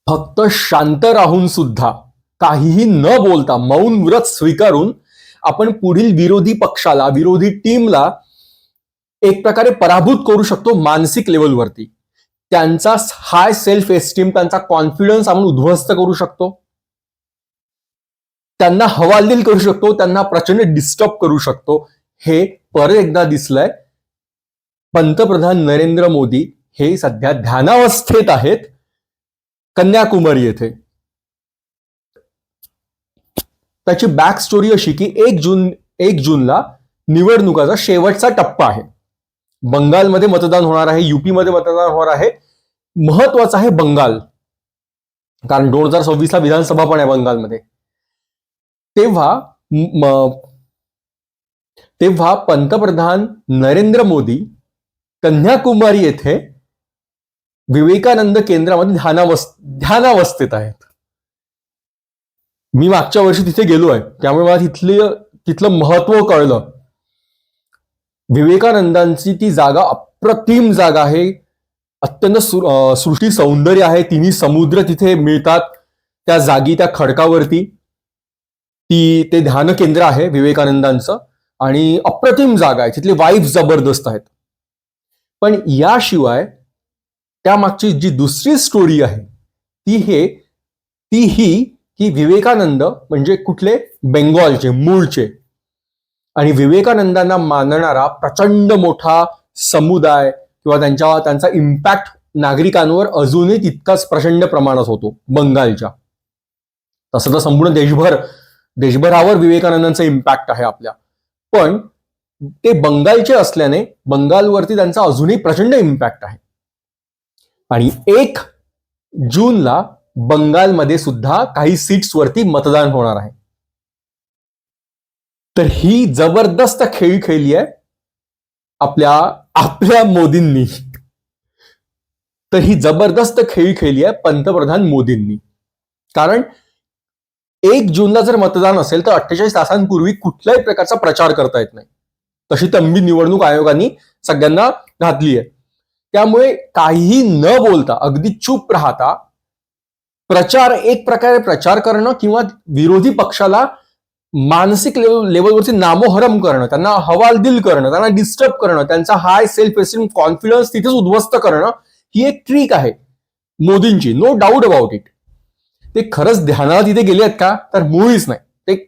फक्त शांत राहून सुद्धा काहीही न बोलता मौन व्रत स्वीकारून आपण पुढील विरोधी पक्षाला, विरोधी टीमला एक प्रकारे पराभूत करू शकतो मानसिक लेवलवरती. त्यांचा हाय सेल्फ एस्टीम, त्यांचा कॉन्फिडन्स आपण उद्ध्वस्त करू शकतो, त्यांना हवालदिल करू शकतो, त्यांना प्रचंड डिस्टर्ब करू शकतो. हे परत एकदा दिसलंय. पंतप्रधान नरेंद्र मोदी हे सध्या ध्यानावस्थेत आहेत कन्याकुमारी येथे. त्याची बॅक स्टोरी अशी की 1 जूनला निवडणुकाचा शेवटचा टप्पा आहे. बंगालमध्ये मतदान होणार आहे, युपी मध्ये मतदान होणार आहे. महत्वाचं आहे बंगाल, कारण 2026ला विधानसभा पण आहे बंगालमध्ये. तेव्हा पंतप्रधान नरेंद्र मोदी कन्याकुमारी येथे विवेकानंद केंद्रामध्ये ध्यानावस्थेत आहेत. मी मागच्या वर्षी तिथे गेलो आहे, त्यामुळे मला तिथलं महत्व कळलं. विवेकानंदांची ती जागा अप्रतिम जागा आहे, अत्यंत सृष्टी सौंदर्य आहे. तिन्ही समुद्र तिथे मिळतात त्या जागी, त्या खडकावरती. ते ध्यान केंद्र आहे विवेकानंदांचं आणि अप्रतिम जागा आहे. तिथले वाईब्स जबरदस्त आहेत. पण याशिवाय त्यामागची जी दुसरी स्टोरी आहे ती ही की विवेकानंद म्हणजे कुठले, बेंगॉलचे मूळचे, आणि विवेकानंदांना मानणारा प्रचंड मोठा समुदाय किंवा त्यांचा इम्पॅक्ट नागरिकांवर अजूनही तितकाच प्रचंड प्रमाणात होतो बंगालच्या. तसं तर संपूर्ण देशभरावर विवेकानंदांचा इम्पॅक्ट आहे आपल्या, पण ते बंगालचे असल्याने बंगालवरती त्यांचा अजूनही प्रचंड इम्पॅक्ट आहे. आणि 1 जूनला बंगालमध्ये सुद्धा काही सीट्सवरती मतदान होणार आहे. तर ही जबरदस्त खेळी खेळली आहे आपल्या मोदींनी. तर ही जबरदस्त खेळी खेळली आहे पंतप्रधान मोदींनी. कारण 1 जूनला जर मतदान असेल तर 48 तासांपूर्वी कुठल्याही प्रकारचा प्रचार करता येत नाही. तशी तंबी निवडणूक आयोगाने सगळ्यांना घातली आहे. त्यामुळे काहीही न बोलता, अगदी चूप राहता एक प्रकारे प्रचार करणं किंवा विरोधी पक्षाला मानसिक लेवलवरती नामोहरम करणं, त्यांना हवालदिल करणं, त्यांना डिस्टर्ब करणं, त्यांचा हाय सेल्फ एस्टीम, कॉन्फिडन्स तिथेच उद्ध्वस्त करणं, ही एक ट्रिक आहे मोदींची, नो डाऊट अबाउट इट. ते खरंच ध्यानाला तिथे गेले आहेत का? तर मुळीच नाही. ते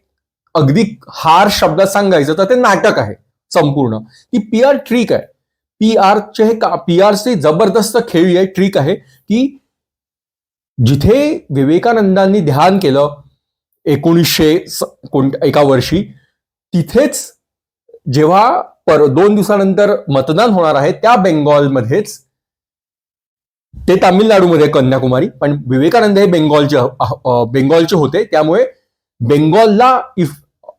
अगदी हार शब्दात सांगायचं तर ते नाटक आहे संपूर्ण. ती PR ट्रिक आहे. PRचे जबरदस्त खेळी आहे, ट्रिक आहे की जिथे विवेकानंदांनी ध्यान केलं 1900 एका वर्षी, तिथेच जेव्हा 2 दिवसानंतर मतदान होणार आहे त्या बेंगॉलमध्येच, ते तामिळनाडूमध्ये कन्याकुमारी, पण विवेकानंद हे बेंगॉलचे होते. त्यामुळे बेंगॉलला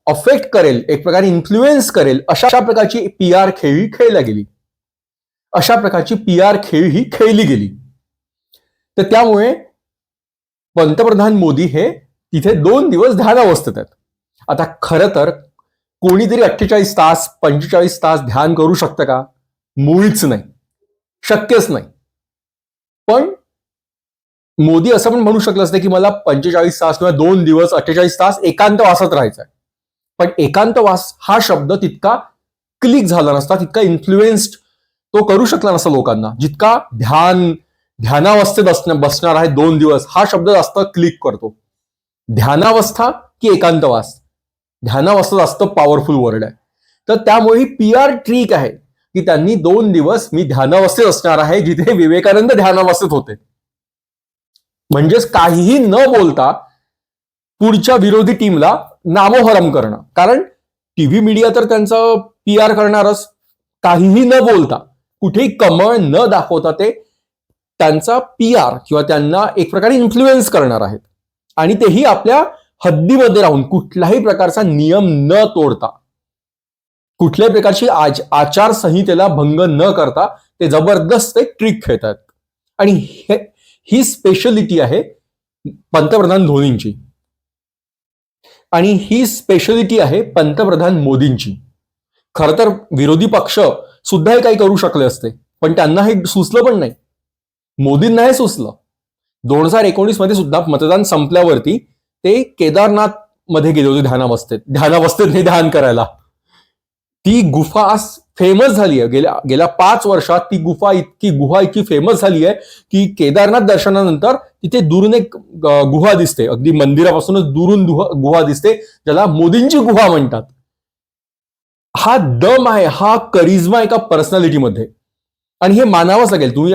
अफेक्ट करेल, एक प्रकारे इन्फ्लुएन्स करेल अशा प्रकारची PR खेळी खेळल्या गेली. अशा प्रकारची PR खेळी ही खेळली गेली. तर त्यामुळे पंतप्रधान मोदी हे तिथे 2 दिवस ध्यानावस्थेत आहेत. आता खरं तर कोणीतरी 48 तास 45 तास ध्यान करू शकतं का? मुळीच नाही, शक्यच नाही. पण मोदी असं पण म्हणू शकलं असतं की मला 45 तास किंवा 2 दिवस 48 तास एकांतवासात राहायचं आहे. पण एकांतवास हा शब्द तितका क्लिक झाला नसता, तितका इन्फ्लुएन्स्ड तो करू शकला नसता लोकांना, जितका ध्यानावस्थेत बसणार आहे 2 दिवस हा शब्द जास्त क्लिक करतो. ध्यानावस्था की एकांतवास? ध्यानावस्था जास्त पॉवरफुल वर्ड आहे. तर त्यामुळे ही PR ट्रिक आहे की त्यांनी 2 दिवस मी ध्यानावस्थेत असणार आहे, जिथे विवेकानंद ध्यानावस्थेत होते. म्हणजेच काहीही न बोलता पुढच्या विरोधी टीमला नामोहरम करणं. कारण टीव्ही मीडिया तर त्यांचं PR करणारच. काहीही न बोलता, कुठेही कमळ न दाखवता ते त्यांचा PR किंवा त्यांना एक प्रकारे इन्फ्लुएन्स करणार आहेत. आणि तेही आपल्या हद्दीमध्ये राहून, कुठल्याही प्रकारचा नियम न तोडता, कुठल्याही प्रकारची आचारसंहितेला भंग न करता ते जबरदस्त एक ट्रिक खेळतात. आणि ही स्पेशलिटी आहे पंतप्रधान धोनींची, आणि ही स्पेशलिटी आहे पंतप्रधान मोदींची. खरं तर विरोधी पक्ष सुद्धा हे काही करू शकले असते, पण त्यांना हे सुचलं पण नाही. मोदींना हे सुचलं. 2019 मध्ये सुद्धा मतदान संपल्यावरती ते केदारनाथ मध्ये गेले होते ध्यानावस्थेत नाही, ध्यान करायला. ती गुफा फेमस झाली आहे. गेल्या 5 वर्षात ती गुहा इतकी फेमस झाली आहे की केदारनाथ दर्शनानंतर तिथे दुरून एक गुहा दिसते, अगदी मंदिरापासूनच दुरून गुहा दिसते, ज्याला मोदींची गुहा म्हणतात. हा दम आहे, हा करिश्मा एका पर्सनॅलिटीमध्ये, आणि हे मानावंच लागेल. तुम्ही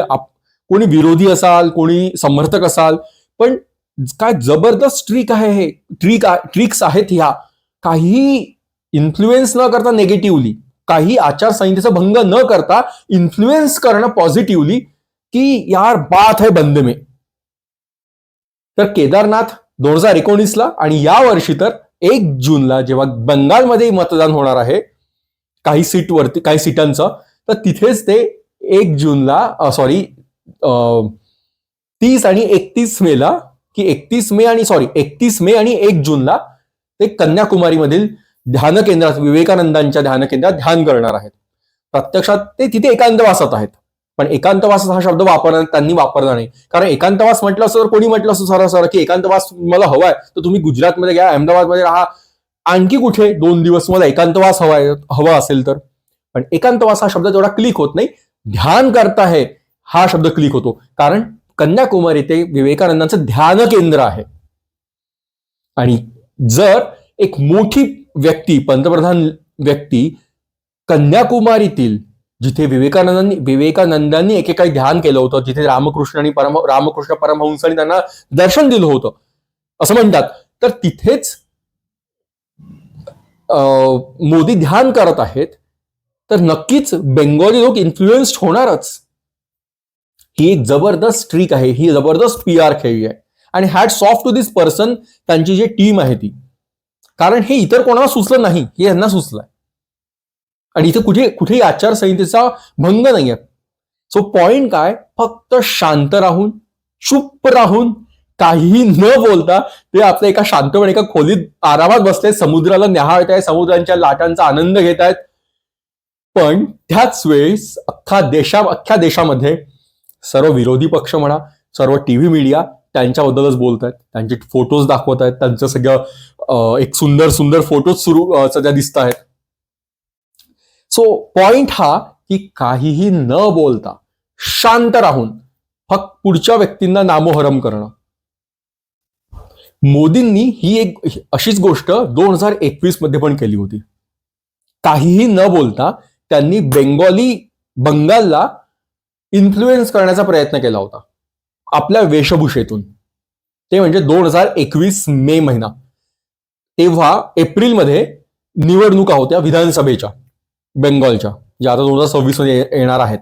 कोणी विरोधी असाल, कोणी समर्थक असाल, पण काय जबरदस्त ट्रिक आहे हे, ट्रिक्स आहेत ह्या. काही इन्फ्लुएन्स न करता नेगेटिव्हली, काही आचारसंहितेचा भंग न करता इन्फ्लुएन्स करणं पॉझिटिव्हली, की यार बात है बंद में. तर केदारनाथ 2019ला आणि या वर्षी तर 1 जूनला जेव्हा बंगालमध्ये मतदान होणार आहे काही सीटांचं, तर तिथेच ते 1 जूनला 30 आणि 31 मेला, की 31 मे आणि 1 जूनला ते कन्याकुमारीमधील ध्यान केंद्रात, विवेकानंदांच्या ध्यान केंद्रात ध्यान करणार आहेत. प्रत्यक्षात ते तिथे एकांतवासात आहेत, पण एकांतवास हा शब्द त्यांनी वापरला नाही. कारण एकांतवास म्हटलं असं, तर कोणी म्हटलं असं सरळ की एकांतवास मला हवाय तर तुम्ही गुजरातमध्ये घ्या, अहमदाबादमध्ये राहा, आणखी कुठे 2 दिवस मला एकांतवास हवा असेल तर. पण एकांतवास हा शब्द तेवढा क्लिक होत नाही. ध्यान करताय हा शब्द क्लिक होतो, कारण कन्याकुमारी ते विवेकानंदांचं ध्यान केंद्र आहे. आणि जर एक मोठी व्यक्ती, पंतप्रधान व्यक्ती कन्याकुमारीतील, जिथे विवेकानंदांनी एकेकाळी ध्यान केलं होतं, जिथे रामकृष्ण परमहंसांनी त्यांना दर्शन दिलं होतं असं म्हणतात, तर तिथेच मोदी ध्यान करत आहेत, तर नक्कीच बेंगॉली लोक इन्फ्लुएन्स्ड होणारच. ही एक जबरदस्त ट्रिक आहे, ही जबरदस्त PR खेळी आहे. आणि hats off to this person, त्यांची जी टीम आहे ती, कारण हे इतर कोणाला सुचलं नाही, हे यांना सुचलंय. आणि इथे कुठेही आचारसंहितेचा भंग नाहीये. सो पॉइंट काय, फक्त शांत राहून, चुप्प राहून, काहीही न बोलता ते आपल्या एका शांतपणे एका खोलीत आरामात बसले, समुद्राला न्याहाळतायत, समुद्रांच्या लाटांचा आनंद घेत आहेत. पण त्याच वेळेस अख्ख्या देशामध्ये सर्व विरोधी पक्ष म्हणा, सर्व टीव्ही मीडिया त्यांच्याबद्दलच बोलतात, त्यांचे फोटोज दाखवत आहेत, त्यांचं सगळं एक सुंदर फोटोज सध्या दिसत आहेत. सो पॉइंट हा की काहीही न बोलता शांत राहून फक्त पुढच्या व्यक्तींना नामोहरम करणं. मोदींनी ही एक अशीच गोष्ट 2021 मध्ये पण केली होती. काहीही न बोलता त्यांनी बंगालला इन्फ्लुएन्स करण्याचा प्रयत्न केला होता आपल्या वेशभूषेतून. ते म्हणजे 2021 मे महिना, तेव्हा एप्रिलमध्ये निवडणुका होत्या विधानसभेच्या बेंगॉलच्या, ज्या आता 2026 मध्ये येणार आहेत.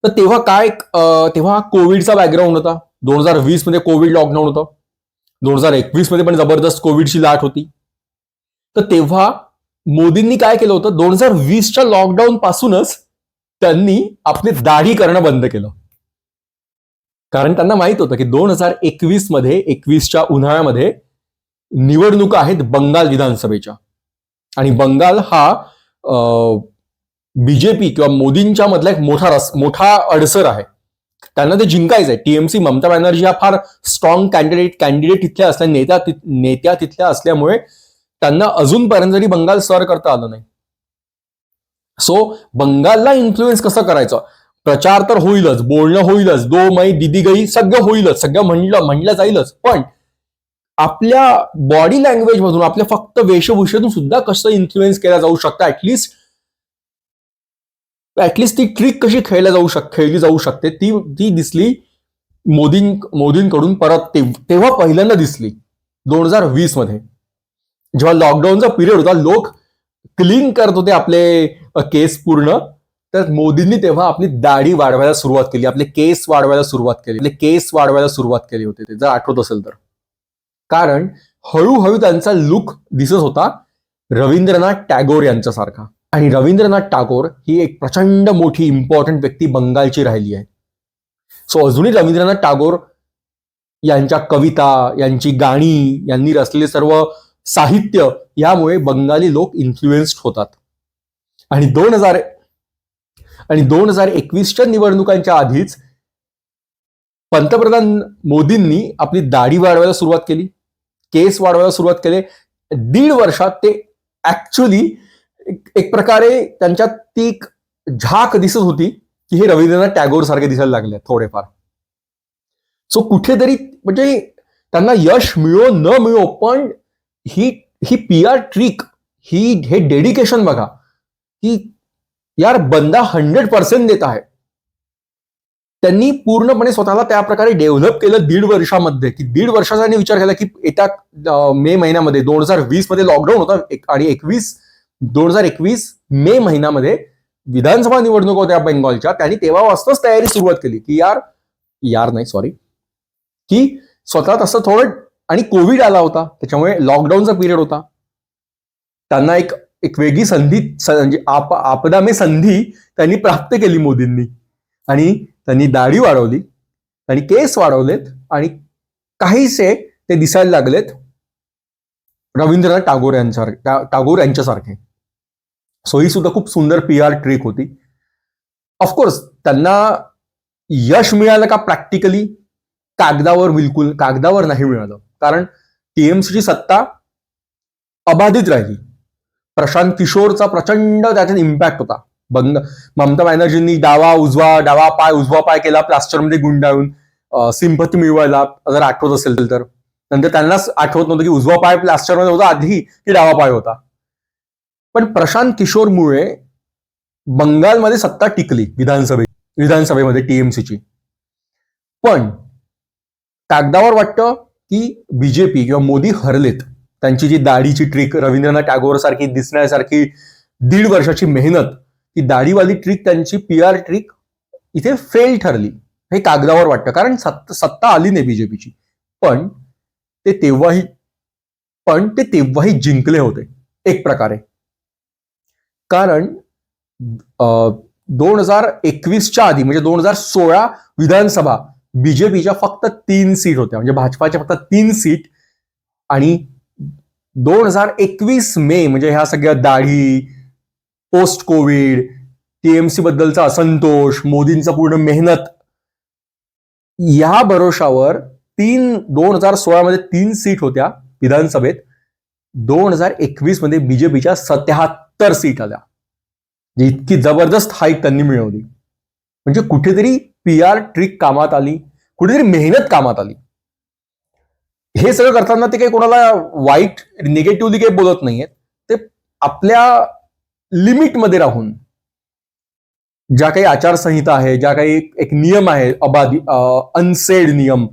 तर तेव्हा कोविडचा बॅकग्राऊंड होता. 2020 मध्ये कोविड लॉकडाऊन होतं, 2021 मध्ये पण जबरदस्त कोविडची लाट होती. तर तेव्हा मोदींनी काय केलं होतं, 2020च्या लॉकडाऊन पासूनच त्यांनी आपली दाढी करणं बंद केलं. कारण त्यांना माहित होतं की 2021च्या उन्हाळ्यामध्ये निवडणुका आहेत बंगाल विधानसभेच्या, आणि बंगाल हा बीजेपी किंवा मोदींच्या मधला एक मोठा अडसर आहे. त्यांना ते जिंकायचंय. TMC ममता बॅनर्जी हा फार स्ट्रॉंग कॅन्डिडेट तिथल्या असल्या नेत्या तिथल्या असल्यामुळे त्यांना अजूनपर्यंत तरी बंगाल सर करता आलं नाही. सो बंगालला इन्फ्लुएन्स कसं करायचं, प्रचार तर होईलच, बोलणं होईलच, दो मै दिदी गई, सगळं होईलच, सगळं म्हणलं जाईलच, पण आपल्या बॉडी लँग्वेज मधून, आपल्या फक्त वेशभूषेतून सुद्धा कसं इन्फ्लुएन्स केला जाऊ शकतं, ऍटलिस्ट ती ट्रिक कशी खेळली जाऊ शकते ती दिसली मोदींकडून परत तेव्हा पहिल्यांदा दिसली 2020 मध्ये, जेव्हा लॉकडाऊनचा पिरियड होता, लोक क्लीन करत होते आपले केस पूर्ण, तर मोदींनी तेव्हा आपली दाढी वाढवायला सुरुवात केली, आपले केस वाढवायला सुरुवात केली होती, जर आठवत असेल तर. कारण हळूहळू त्यांचा लुक दिसत होता रवींद्रनाथ टागोर यांच्यासारखा. आणि रवींद्रनाथ टागोर ही एक प्रचंड मोठी इम्पॉर्टंट व्यक्ती बंगालची राहिली आहे. सो अजूनही रवींद्रनाथ टागोर यांच्या कविता, यांची गाणी, यांनी रचलेले सर्व साहित्य, यामुळे बंगाली लोक इन्फ्लुएन्स्ड होतात. आणि 2021च्या निवडणुकांच्या आधीच पंतप्रधान मोदींनी आपली दाढी वाढवायला सुरुवात केली, केस वाढवायला सुरुवात केली. 1.5 वर्षात ते ऍक्च्युअली एक प्रकारे त्यांच्यात ती एक झाक दिसत होती की हे रवींद्रनाथ टागोर सारखे दिसायला लागले थोडेफार. सो कुठेतरी म्हणजे त्यांना यश मिळो न मिळो, पण ही PR ट्रिक, हे डेडिकेशन बघा की यार बंदा 100% देत आहे. त्यांनी पूर्णपणे स्वतःला त्या प्रकारे डेव्हलप केलं 1.5 वर्षामध्ये, की 1.5 वर्षाचा त्यांनी विचार केला की येत्या मे महिन्यामध्ये 2020 मध्ये लॉकडाऊन होता आणि 2021 मे महिन्यामध्ये विधानसभा निवडणूक होत्या बेंगॉलच्या. त्यांनी तेव्हापासूनच तयारी सुरुवात केली की की स्वतः तसं थोडं, आणि कोविड आला होता त्याच्यामुळे लॉकडाऊनचा पिरियड होता. त्यांना एक वेगळी संधी, म्हणजे आपदा में संधी त्यांनी प्राप्त केली मोदींनी, आणि त्यांनी दाढी वाढवली, त्यांनी केस वाढवलेत, आणि काहीसे ते दिसायला लागलेत रवींद्रनाथ टागोर यांच्यासारखे. सो ही सुद्धा खूप सुंदर PR ट्रिक होती. ऑफकोर्स त्यांना यश मिळालं का प्रॅक्टिकली? कागदावर नाही मिळालं, कारण TMCची सत्ता अबाधित राहिली. प्रशांत किशोरचा प्रचंड त्याच्यात इम्पॅक्ट होता. ममता बॅनर्जींनी उजवा पाय केला प्लास्टरमध्ये गुंडाळून सिंपती मिळवायला, जर आठवत असेल तर. नंतर त्यांनाच आठवत नव्हतं की उजवा पाय प्लास्टरमध्ये होता आधी की डावा पाय होता. पण प्रशांत किशोरमुळे बंगालमध्ये सत्ता टिकली विधानसभेमध्ये TMCची. पण कागदावर वाटतं की बीजेपी किंवा मोदी हरलेत. त्यांची जी दाढीची ट्रिक, रवींद्रनाथ टागोर सारखी दिसण्यासारखी 1.5 वर्षाची मेहनत, ती दाढीवाली ट्रिक, त्यांची PR ट्रिक इथे फेल ठरली, हे कागदावर वाटतं. कारण सत्ता आली नाही बीजेपीची, पण ते तेव्हाही जिंकले होते एक प्रकारे. कारण 2021च्या आधी म्हणजे 2016 विधानसभा बीजेपीच्या फक्त 3 सीट होत्या, म्हणजे भाजपाच्या फक्त 3 सीट. आणि 2021 मे म्हणजे ह्या सगळ्या दाढी, पोस्ट कोविड, TMC बद्दलचा असंतोष, मोदींचा पूर्ण मेहनत, या भरोशावर 2016 मध्ये 3 सीट होत्या विधानसभेत. 2021 मध्ये बीजेपीच्या 77 सीट आल्या. इतकी जबरदस्त हाईट त्यांनी मिळवली. म्हणजे कुठेतरी PR ट्रिक कामात आली, कुठेतरी मेहनत कामात आली. हे सगळं करताना ते काही कोणाला वाईट निगेटिव्हली काही बोलत नाहीये. ते आपल्या लिमिटमध्ये राहून, ज्या काही आचारसंहिता आहे, ज्या काही एक नियम आहे अनसेड नियम,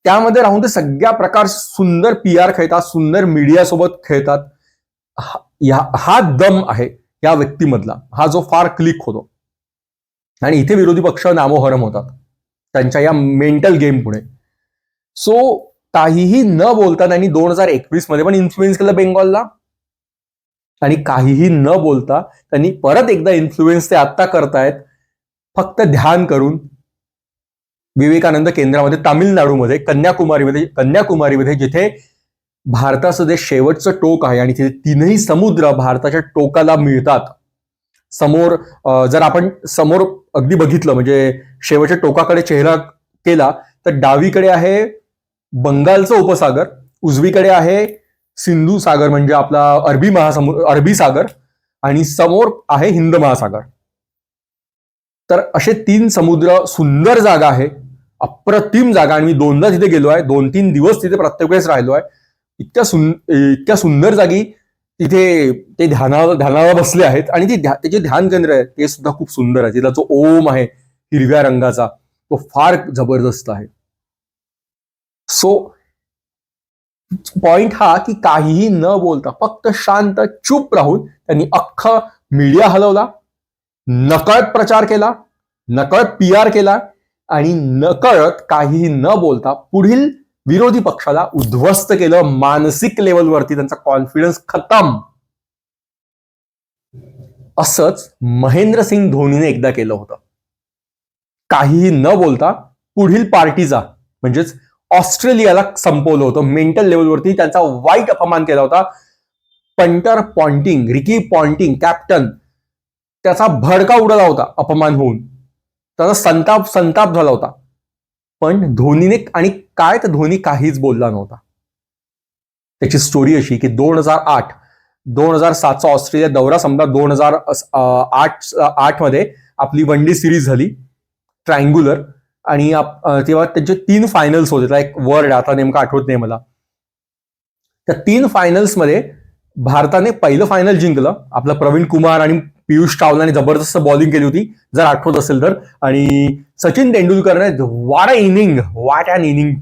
त्यामध्ये राहून ते सगळ्या प्रकार सुंदर PR खेळतात, सुंदर मीडिया सोबत खेळतात. हा दम आहे या व्यक्तीमधला, हा जो फार क्लिक होतो. आणि इथे विरोधी पक्ष नामोहरम होतात त्यांच्या या मेंटल गेम पुढे. सो काहीही न बोलता त्यांनी 2021 मध्ये पण इन्फ्लुएन्स केलं बेंगॉलला, आणि काहीही न बोलता त्यांनी परत एकदा इन्फ्लुएन्स ते आता करतायत फक्त ध्यान करून. विवेकानंद केंद्रामध्ये तामिळनाडूमध्ये कन्याकुमारीमध्ये जिथे भारताचं जे शेवटचं टोक आहे, आणि तिथे 3ही समुद्र भारताच्या टोकाला मिळतात. समोर जर आपण समोर अगदी बघितलं, म्हणजे शेवटच्या टोकाकडे चेहरा केला, तर डावीकडे आहे बंगालचा उपसागर, उजवीकडे आहे सिंधू सागर म्हणजे आपला अरबी सागर, आणि समोर आहे हिंद महासागर. तर असे 3 समुद्र, सुंदर जागा आहे, अप्रतिम जागा. आणि मी 2दा तिथे गेलो आहे, 2-3 दिवस तिथे प्रत्येक वेळेस राहिलो आहे. इतक्या सुंदर जागी तिथे ते ध्यानाला बसले आहेत, आणि त्याचे ध्यान केंद्र आहे ते सुद्धा खूप सुंदर आहे. तिथला जो ओम आहे हिरव्या रंगाचा, तो फार जबरदस्त आहे. सो पॉइंट हा की काहीही न बोलता फक्त शांत चूप राहून त्यांनी अख्खा मीडिया हलवला, नकळत प्रचार केला, नकळत PR केला, आणि नकळत काहीही न बोलता पुढील विरोधी पक्षाला उद्ध्वस्त केलं. मानसिक लेवलवरती त्यांचा कॉन्फिडन्स खतम. असंच महेंद्रसिंग धोनीने एकदा केलं होतं. काहीही न बोलता पुढील पार्टीचा म्हणजेच ऑस्ट्रेलियाला संपवलं होतं. मेंटल लेवलवरती त्यांचा वाईट अपमान केला होता. रिकी पॉन्टिंग कॅप्टन, त्याचा भडका उडाला होता अपमान होऊन, त्याचा संताप झाला होता. पण धोनीने, आणि काय तर धोनी काहीच बोलला नव्हता. त्याची स्टोरी अशी की 2007चा ऑस्ट्रेलिया दौरा समजा 2008 मध्ये आपली वन डे सिरीज झाली ट्रायंग्युलर, आणि तेव्हा त्याचे 3 फायनल्स होते. एक वर्ड आता नेमकं आठवत नाही मला. त्या 3 फायनल्समध्ये भारताने पहिलं फायनल जिंकलं. आपलं प्रवीण कुमार आणि पियुष चावलाने जबरदस्त बॉलिंग केली होती, जर आठवत असेल तर. आणि सचिन तेंडुलकरने व्हॉट अन इनिंग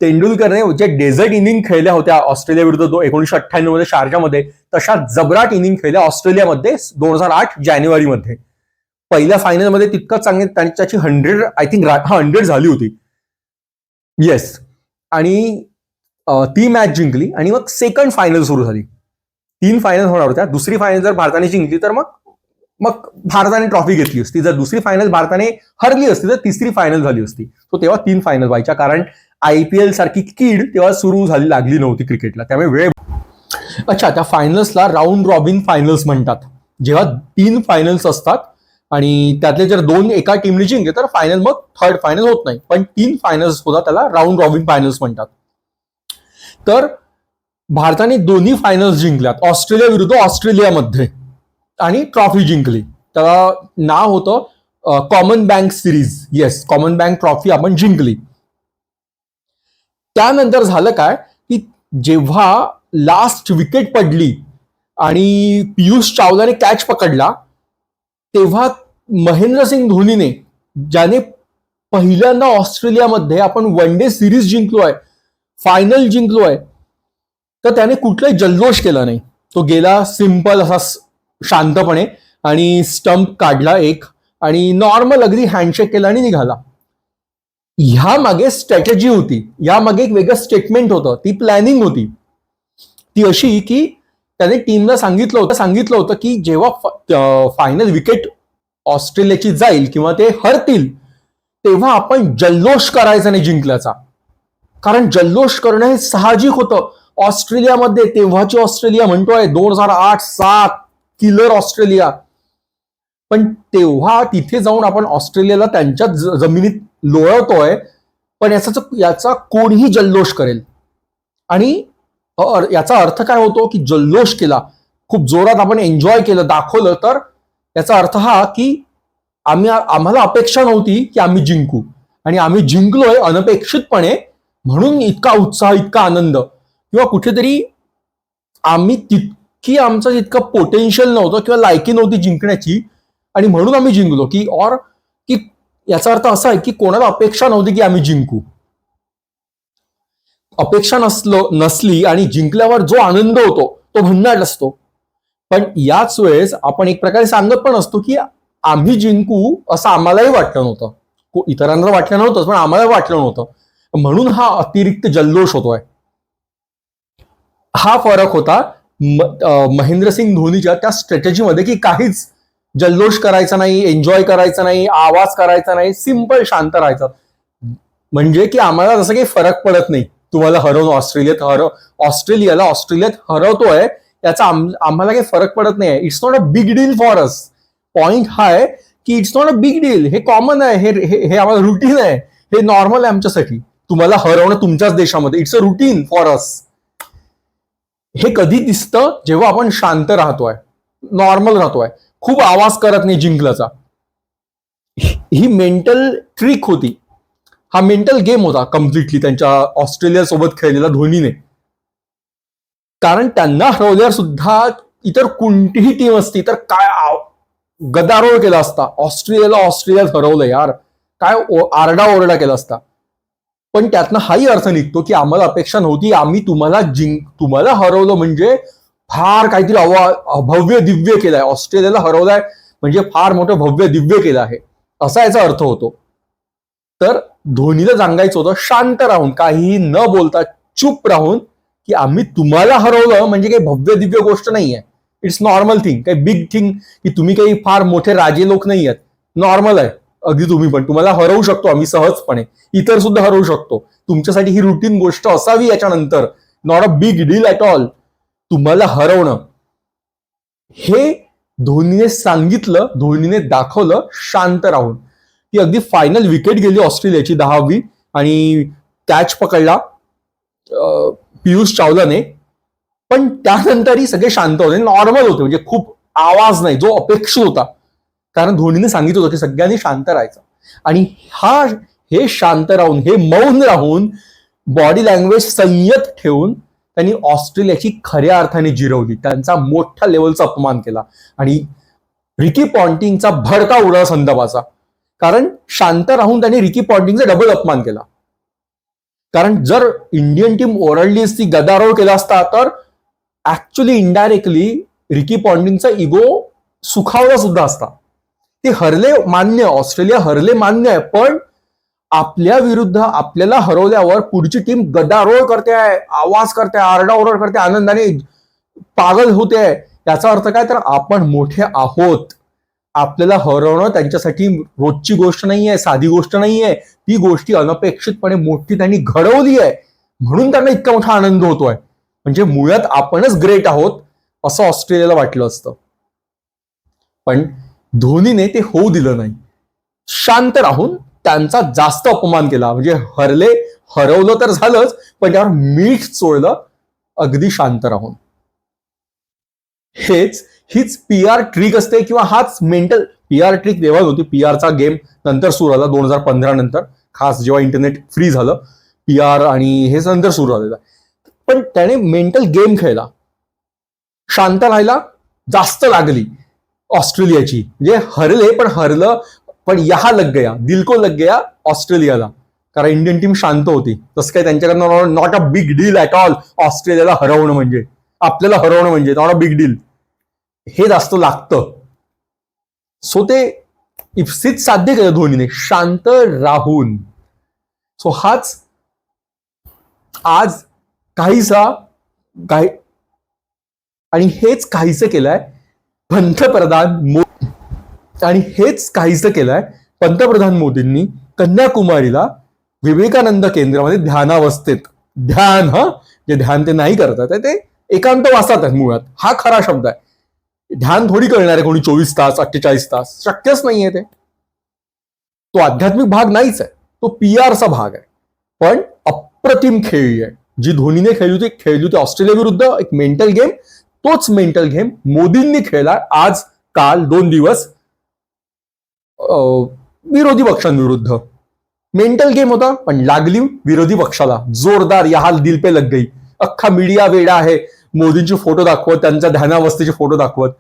तेंडुलकरने जे डेझर्ट इनिंग खेळल्या होत्या ऑस्ट्रेलिया विरुद्ध 1998 मध्ये शारजामध्ये, तशा जबराट इनिंग खेळल्या ऑस्ट्रेलियामध्ये 2008 जानेवारीमध्ये. पहिल्या फायनलमध्ये तितकं चांगले त्याची 100 आय थिंक 100 झाली होती. येस. आणि ती मॅच जिंकली आणि मग सेकंड फायनल सुरू झाली. 3 फायनल होणार होत्या. दुसरी फायनल जर भारताने जिंकली तर मग भारताने ट्रॉफी घेतली असती. जर दुसरी फायनल भारताने हरली असती तर तिसरी फायनल झाली असती. तो तेव्हा 3 फायनल व्हायच्या, कारण IPL सारखी कीड तेव्हा सुरू लागली नव्हती क्रिकेटला, त्यामुळे वेळ. अच्छा, त्या फायनल्सला राऊंड रॉबिन फायनल्स म्हणतात. जेव्हा 3 फायनल्स असतात आणि त्यातले जर 2 एका टीमने जिंकले तर फायनल, मग थर्ड फायनल होत नाही. पण 3 फायनल्स होतात, त्याला राऊंड रॉबिन फायनल्स म्हणतात. तर भारताने दोन्ही फायनल्स जिंकल्यात, ऑस्ट्रेलिया विरुद्ध ऑस्ट्रेलियामध्ये, आणि ट्रॉफी जिंकली. त्याला नाव होतं common bank series. Yes, common bank trophy आपण जिंकली. त्यानंतर झालं काय की जेव्हा लास्ट विकेट पडली आणि पियुष चावलाने कॅच पकडला, तेव्हा महेंद्रसिंग धोनीने, ज्याने पहिल्यांदा ऑस्ट्रेलियामध्ये आपण वन डे सिरीज जिंकलोय, फायनल जिंकलोय, तर त्याने कुठलाही जल्लोष केला नाही. तो गेला सिंपल असा शांतपणे आणि स्टंप काढला एक, आणि नॉर्मल अगदी हँडशेक केला आणि निघाला. ह्या मागे स्ट्रॅटेजी होती, या मागे एक वेगळं स्टेटमेंट होतं, ती प्लॅनिंग होती. ती अशी की त्याने टीमला सांगितलं होतं की जेव्हा फायनल विकेट ऑस्ट्रेलियाची जाईल किंवा ते हरतील, तेव्हा आपण जल्लोष करायचा नाही जिंकल्याचा. कारण जल्लोष करणं हे साहजिक होतं ऑस्ट्रेलियामध्ये. तेव्हाची ऑस्ट्रेलिया म्हणतोय 2008-07 किलर ऑस्ट्रेलिया. पण तेव्हा तिथे जाऊन आपण ऑस्ट्रेलियाला त्यांच्या जमिनीत लोळवतोय, पण याचा कोणीही जल्लोष करेल. आणि याचा अर्थ काय होतो की जल्लोष केला, खूप जोरात आपण एन्जॉय केलं, दाखवलं, तर याचा अर्थ हा की आम्हाला अपेक्षा नव्हती की आम्ही जिंकू, आणि आम्ही जिंकलोय अनपेक्षितपणे, म्हणून इतका उत्साह, इतका आनंद. किंवा कुठेतरी आमचं इतकं पोटेन्शियल नव्हतं किंवा लायकी नव्हती जिंकण्याची, आणि म्हणून आम्ही जिंकलो. की याचा अर्थ असा आहे की कोणाला अपेक्षा नव्हती की आम्ही जिंकू. अपेक्षा नसली आणि जिंकल्यावर जो आनंद होतो तो भन्नाट असतो. पण याच वेळेस आपण एक प्रकारे सांगत पण असतो की आम्ही जिंकू असं आम्हालाही वाटलं नव्हतं, इतरांना वाटलं नव्हतं, पण आम्हाला वाटलं नव्हतं, म्हणून हा अतिरिक्त जल्लोष होतोय. हा फरक होता महेंद्रसिंग धोनीच्या त्या स्ट्रॅटेजीमध्ये, की काहीच जल्लोष करायचा नाही, एन्जॉय करायचा नाही, आवाज करायचा नाही, सिंपल शांत राहायचं. म्हणजे की आम्हाला जसं काही फरक पडत नाही, तुम्हाला हरवून ऑस्ट्रेलियाला हरवतोय याचा आम्हाला काही फरक पडत नाही. It's not a big deal for us. Point हा आहे की it's not a big deal, हे कॉमन आहे, हे आम्हाला रुटीन आहे, हे नॉर्मल आहे आमच्यासाठी. तुम्हाला हरवणं तुमच्याच देशामध्ये, it's a routine for us. हे कधी दिसतं जेव्हा आपण शांत राहतोय, नॉर्मल राहतोय, खूप आवाज करत नाही जिंकल्याचा. ही मेंटल ट्रिक होती, हा मेंटल गेम होता कम्प्लिटली त्यांच्या ऑस्ट्रेलिया सोबत खेळलेला धोनीने. कारण त्यांना हरवल्यावर सुद्धा इतर कोणतीही टीम असती तर काय गदारोळ केला असता, ऑस्ट्रेलियात हरवलं यार, काय आरडाओरडा केला असता. पण त्यातनं हाही अर्थ निघतो की आम्हाला अपेक्षा नव्हती, आम्ही तुम्हाला हरवलं म्हणजे फार काहीतरी भव्य दिव्य केलंय, ऑस्ट्रेलियाला हरवलाय म्हणजे फार मोठं भव्य दिव्य केलं आहे, असा याचा अर्थ होतो. तर धोनीला सांगायचं होतं शांत राहून, काहीही न बोलता चुप राहून, की आम्ही तुम्हाला हरवलं म्हणजे काही भव्य दिव्य गोष्ट नाहीये, इट्स नॉर्मल थिंग, काही बिग थिंग, की तुम्ही काही फार मोठे राजे लोक नाही आहेत, नॉर्मल आहे अगदी. तुम्ही पण तुम्हाला हरवू शकतो आम्ही सहजपणे, इतर सुद्धा हरवू शकतो. तुमच्यासाठी ही रुटीन गोष्ट असावी याच्यानंतर, not a big deal at all तुम्हाला हरवणं. हे धोनीने सांगितलं, धोनीने दाखवलं शांत राहून. ती अगदी फायनल विकेट गेली ऑस्ट्रेलियाची 10वी आणि कॅच पकडला पियुष चावलाने. पण त्यानंतरही सगळे शांत होते, नॉर्मल होते, म्हणजे खूप आवाज नाही जो अपेक्षित होता, कारण धोनीने सांगितलं होतं की सगळ्यांनी शांत राहायचं. आणि हे शांत राहून, हे मौन राहून, बॉडी लँग्वेज संयत ठेवून त्यांनी ऑस्ट्रेलियाची खऱ्या अर्थाने जिरवली, त्यांचा मोठ्या लेवलचा अपमान केला आणि रिकी पॉन्टिंगचा भडका उडाला संदर्भाचा. कारण शांत राहून त्यांनी रिकी पॉन्टिंगचा डबल अपमान केला. कारण जर इंडियन टीम ओरडली असती, गदारोळ केला असता, तर ऍक्च्युली इनडायरेक्टली रिकी पॉन्टिंगचा इगो सुखावला सुद्धा असता. ते हरले मान्य, ऑस्ट्रेलिया हरले मान्य आहे, पण आपल्या विरुद्ध आपल्याला हरवल्यावर पुढची टीम गदारोळ करते आहे, आवाज करते, आरडाओरड करते, आनंदाने पागल होते आहे. याचा अर्थ काय, तर आपण मोठे आहोत. आपल्याला हरवणं त्यांच्यासाठी रोजची गोष्ट नाहीये, साधी गोष्ट नाहीये. ती गोष्टी अनपेक्षितपणे मोठी त्यांनी घडवली आहे, म्हणून त्यांना इतका मोठा आनंद होतोय. म्हणजे मुळात आपणच ग्रेट आहोत असं ऑस्ट्रेलियाला वाटलं असतं. पण धोनीने ते होऊ दिलं नाही. शांत राहून त्यांचा जास्त अपमान केला. म्हणजे हरवलं तर झालंच, पण त्यावर मीठ चोळलं अगदी शांत राहून. हीच PR ट्रिक असते, किंवा हाच मेंटल PR ट्रिक तेव्हा होती. PRचा गेम नंतर सुरू झाला 2015 नंतर, खास जेव्हा इंटरनेट फ्री झालं, PR आणि हे नंतर सुरू झालेलं. पण त्याने मेंटल गेम खेळला, शांत राहायला जास्त लागली ऑस्ट्रेलियाची. म्हणजे हरले, पण हरलं, पण यहा लग गया, दिल को लग गया ऑस्ट्रेलियाला, कारण इंडियन टीम शांत होती. तसं काही त्यांच्याकडनं not a big deal at all. ऑस्ट्रेलियाला हरवणं म्हणजे, आपल्याला हरवणं म्हणजे नॉट अ बिग डील, हे जास्त लागतं. सो ते इप्सित साध्य केलं धोनीने, शांत राहून. सो हाच आज काहीसा आणि हेच काहीसं केलंय पंतप्रधान मोदींनी कन्याकुमारीला विवेकानंद केंद्रामध्ये ध्यानावस्थेत. जे ध्यान ते नाही करतात आहे, ते एकांतवासात आहेत मुळात. हा खरा शब्द आहे. ध्यान थोडी करणार आहे कोणी 24 तास 48 तास, शक्यच नाहीये ते. तो आध्यात्मिक भाग नाहीच आहे, तो PRचा भाग आहे. पण अप्रतिम खेळी आहे जी धोनीने खेळली होती ऑस्ट्रेलिया विरुद्ध, एक मेंटल गेम. तोच मेंटल गेम मोदींनी खेळला आज, काल 2 दिवस विरोधी पक्षांविरुद्ध. मेंटल गेम होता, पण लागली विरोधी पक्षाला जोरदार. यहा दिल पे लग गई. अख्खा मीडिया वेडा आहे मोदींचे फोटो दाखवत, त्यांच्या ध्यानावस्थेचे फोटो दाखवत.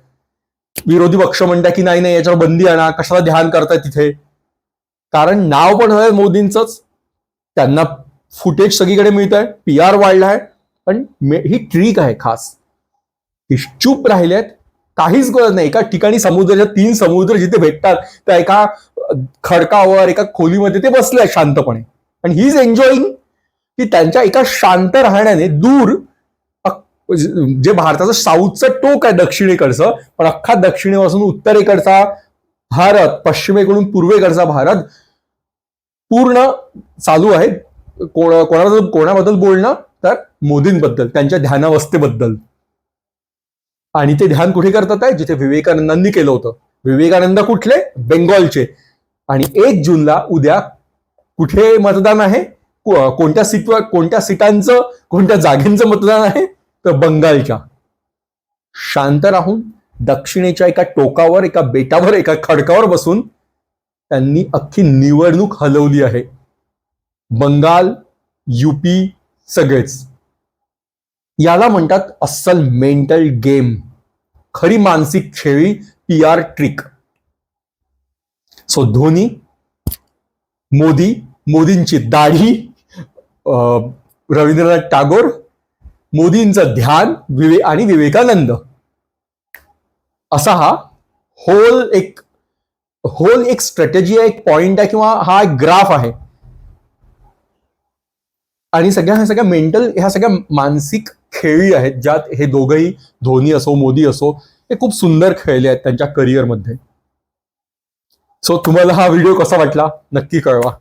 विरोधी पक्ष म्हणतात की नाही याच्यावर बंदी आणा, कशाला ध्यान करताय तिथे. कारण नाव पण आहे मोदींचंच, त्यांना फुटेज सगळीकडे मिळत आहे, PR वाढला आहे. पण ही ट्रिक आहे खास. चूप राहिल्यात, काहीच गरज नाही. एका ठिकाणी समुद्राच्या 3 समुद्र जिथे भेटतात, त्या एका खडकावर, एका खोलीमध्ये ते बसले शांतपणे. आणि ही इज एन्जॉईंग की त्यांच्या एका शांत राहण्याने दूर, जे भारताचं साऊथचं टोक आहे दक्षिणेकडचं, पण अख्खा दक्षिणेपासून उत्तरेकडचा भारत, पश्चिमेकडून पूर्वेकडचा भारत पूर्ण चालू आहे कोणाबद्दल बोलणं, तर मोदींबद्दल, त्यांच्या ध्यानावस्थेबद्दल. आणि ते ध्यान कुठे करतात आहे, जिथे विवेकानंदांनी केलं होतं. विवेकानंद कुठले, बेंगॉलचे. आणि 1 जूनला उद्या कुठे मतदान आहे, कोणत्या सीटांचं, कोणत्या जागेंचं मतदान आहे, तर बंगालच्या. शांत राहून दक्षिणेच्या एका टोकावर, एका बेटावर, एका खडकावर बसून त्यांनी अख्खी निवडणूक हलवली आहे. बंगाल, UP सगळेच. याला म्हणतात अस्सल मेंटल गेम, खरी मानसिक खेळी, PR ट्रिक. सो धोनी, मोदींची दाढी, रवींद्रनाथ टागोर, मोदींचं ध्यान आणि विवेकानंद, असा हा होल एक स्ट्रॅटेजी आहे, एक पॉइंट आहे, किंवा हा एक ग्राफ आहे. आणि ह्या सगळ्या मानसिक खेळी आहेत, ज्यात हे दोघंही, धोनी असो मोदी असो, हे खूप सुंदर खेळले आहेत त्यांच्या करिअरमध्ये. सो तुम्हाला हा व्हिडिओ कसा वाटला नक्की कळवा.